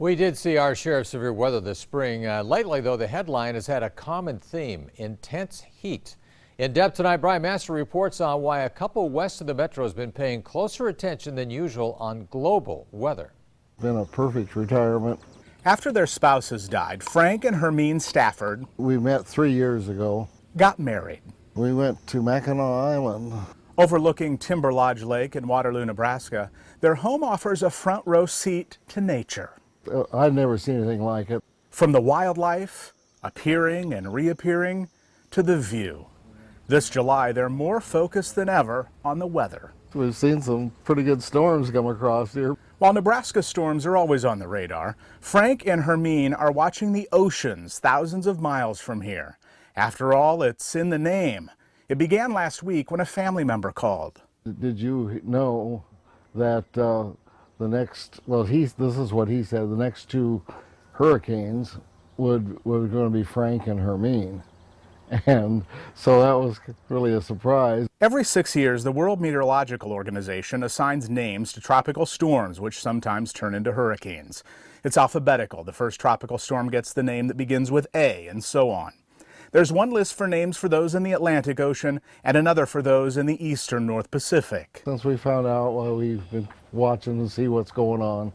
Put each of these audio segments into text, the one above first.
We did see our share of severe weather this spring. Lately, though, the headline has had a common theme: intense heat. In depth tonight, Brian Mastre reports on why a couple west of the metro has been paying closer attention than usual on global weather. Been a perfect retirement. After their spouses died, Frank and Hermine Stafford We met 3 years ago. got married. We went to Mackinac Island. Overlooking Timber Lodge Lake in Waterloo, Nebraska, their home offers a front row seat to nature. I've never seen anything like it. From the wildlife, appearing and reappearing, to the view. This July, they're more focused than ever on the weather. We've seen some pretty good storms come across here. While Nebraska storms are always on the radar, Frank and Hermine are watching the oceans thousands of miles from here. After all, it's in the name. It began last week when a family member called. Did you know that this is what he said, the next two hurricanes were going to be Frank and Hermine. And so that was really a surprise. Every 6 years, the World Meteorological Organization assigns names to tropical storms, which sometimes turn into hurricanes. It's alphabetical. The first tropical storm gets the name that begins with A, and so on. There's one list for names for those in the Atlantic Ocean and another for those in the eastern North Pacific. Since we found out, well, we've been watching to see what's going on.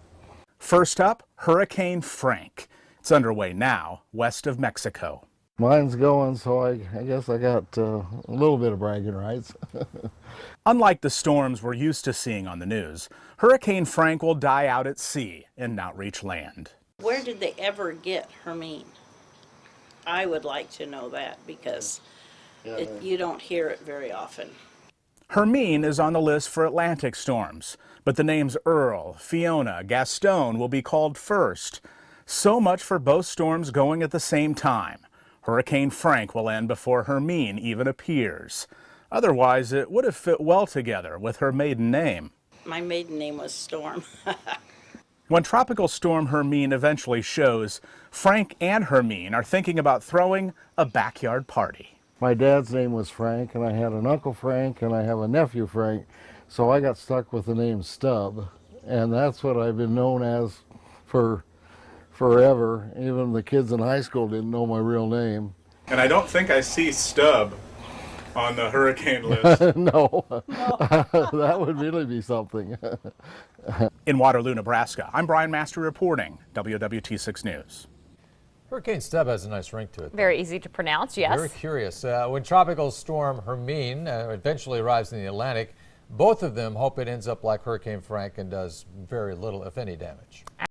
First up, Hurricane Frank. It's underway now, west of Mexico. Mine's going, so I guess I got a little bit of bragging rights. Unlike the storms we're used to seeing on the news, Hurricane Frank will die out at sea and not reach land. Where did they ever get Hermine? I would like to know that because you don't hear it very often. Hermine is on the list for Atlantic storms, but the names Earl, Fiona, Gaston will be called first. So much for both storms going at the same time. Hurricane Frank will end before Hermine even appears. Otherwise, it would have fit well together with her maiden name. My maiden name was Storm. When Tropical Storm Hermine eventually shows, Frank and Hermine are thinking about throwing a backyard party. My dad's name was Frank, and I had an Uncle Frank, and I have a nephew Frank, so I got stuck with the name Stub, and that's what I've been known as for forever. Even the kids in high school didn't know my real name. And I don't think I see Stub on the hurricane list. No. That would really be something. In Waterloo, Nebraska, I'm Brian Mastre reporting, WWT6 News. Hurricane Stub has a nice ring to it. Very easy to pronounce, yes. Very curious. When Tropical Storm Hermine eventually arrives in the Atlantic, both of them hope it ends up like Hurricane Frank and does very little, if any, damage.